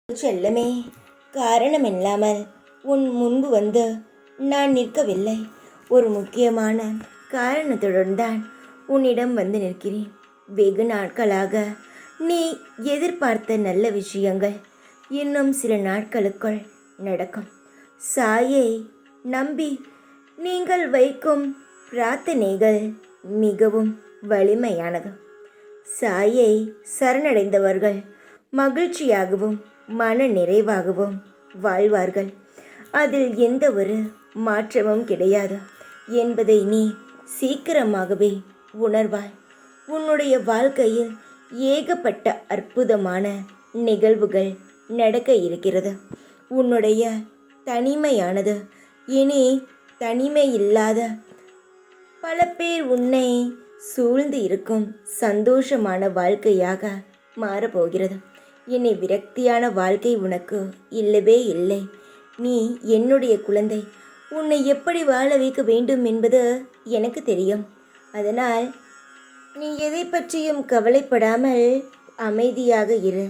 செல்லமே, காரணமில்லாமல் உன் முன்பு வந்து நான் நிற்கவில்லை. ஒரு முக்கியமான காரணத்துடன் தான் உன்னிடம் வந்து நிற்கிறேன். வெகு நாட்களாக நீ எதிர்பார்த்த நல்ல விஷயங்கள் இன்னும் சில நாட்களுக்குள் நடக்கும். சாயை நம்பி நீங்கள் வைக்கும் பிரார்த்தனைகள் மிகவும் வலிமையானது. சாயை சரணடைந்தவர்கள் மகிழ்ச்சியாகவும் மன நிறைவாகவும் வாழ்வார்கள். அதில் எந்த ஒரு மாற்றமும் கிடையாது என்பதை நீ சீக்கிரமாகவே உணர்வாய். உன்னுடைய வாழ்க்கையில் ஏகப்பட்ட அற்புதமான நிகழ்வுகள் நடக்க இருக்கிறது. உன்னுடைய தனிமையானது இனி தனிமை இல்லாத பல பேர் உன்னை சூழ்ந்து இருக்கும் சந்தோஷமான வாழ்க்கையாக மாறப்போகிறது. இனி விரக்தியான வாழ்க்கை உனக்கு இல்லவே இல்லை. நீ என்னுடைய குழந்தை. உன்னை எப்படி வாழ வைக்க வேண்டும் என்பது எனக்கு தெரியும். அதனால் நீ எதை பற்றியும் கவலைப்படாமல் அமைதியாக இரு.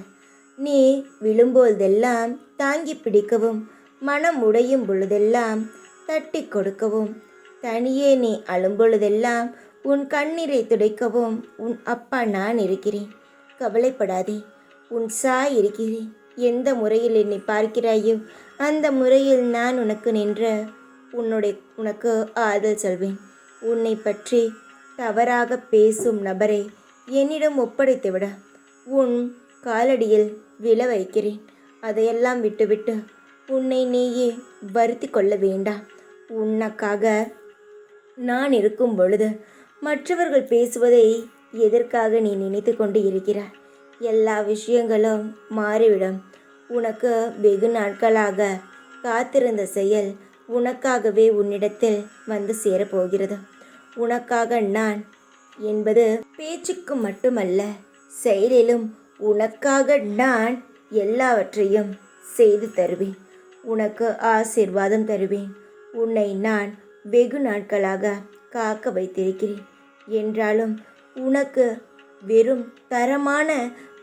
நீ விழும்போதெல்லாம் தாங்கி பிடிக்கவும், மனம் உடையும் பொழுதெல்லாம் தட்டி கொடுக்கவும், தனியே நீ அழும்பொழுதெல்லாம் உன் கண்ணீரை துடைக்கவும் உன் அப்பா நான் இருக்கிறேன். கவலைப்படாதே. உன் சாய் இருக்கிறேன். எந்த முறையில் என்னை பார்க்கிறாயோ அந்த முறையில் நான் உனக்கு நின்று உனக்கு ஆறுதல் சொல்வேன். உன்னை பற்றி தவறாக பேசும் நபரை என்னிடம் ஒப்படைத்துவிட உன் காலடியில் விழ வைக்கிறேன். அதையெல்லாம் விட்டுவிட்டு உன்னை நீயே வருத்தி கொள்ள வேண்டாம். உனக்காக நான் இருக்கும் பொழுது மற்றவர்கள் பேசுவதை எதற்காக நீ நினைத்து கொண்டு இருக்கிறாய்? எல்லா விஷயங்களும் மாறிவிடும். உனக்கு வெகு நாட்களாக காத்திருந்த செயல் உனக்காகவே உன்னிடத்தில் வந்து சேரப்போகிறது. உனக்காக நான் என்பது பேச்சுக்கு மட்டுமல்ல, செயலிலும் உனக்காக நான் எல்லாவற்றையும் செய்து தருவேன். உனக்கு ஆசீர்வாதம் தருவேன். உன்னை நான் வெகு நாட்களாக காக்க வைத்திருக்கிறேன். என்றாலும் உனக்கு வெறும் தரமான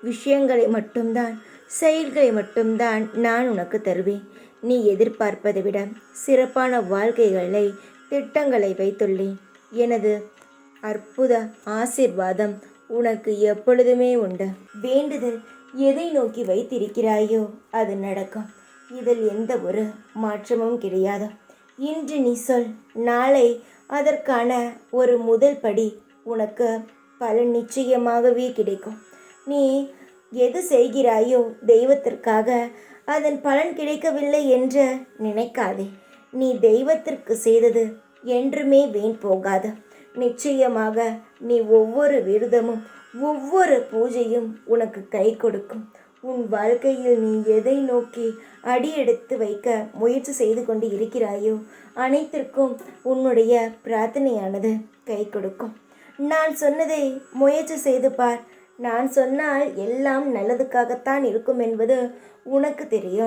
விஷயங்களை மட்டும்தான், செயல்களை மட்டும்தான் நான் உனக்கு தருவேன். நீ எதிர்பார்ப்பதை விட சிறப்பான வாழ்க்கைகளை, திட்டங்களை வைத்துள்ளேன். எனது அற்புத ஆசீர்வாதம் உனக்கு எப்பொழுதுமே உண்டு. வேண்டுதல் எதை நோக்கி வைத்திருக்கிறாயோ அது நடக்கும். இதில் எந்த ஒரு மாற்றமும் கிடையாது. இன்று நீ சொல், நாளை அதற்கான ஒரு முதல் படி உனக்கு பலன் நிச்சயமாகவே கிடைக்கும். நீ எது செய்கிறாயோ தெய்வத்திற்காக அதன் பலன் கிடைக்கவில்லை என்று நினைக்காதே. நீ தெய்வத்திற்கு செய்தது என்றுமே வீண் போகாது. நிச்சயமாக நீ ஒவ்வொரு விரதமும் ஒவ்வொரு பூஜையும் உனக்கு கை கொடுக்கும். உன் வாழ்க்கையில் நீ எதை நோக்கி அடியெடுத்து வைக்க முயற்சி செய்து கொண்டு இருக்கிறாயோ அனைத்திற்கும் உன்னுடைய பிரார்த்தனையானது கை கொடுக்கும். நான் சொன்னதை முயற்சி செய்து பார். நான் சொன்னால் எல்லாம் நல்லதுக்காகத்தான் இருக்கும் என்பது உனக்கு தெரியும்.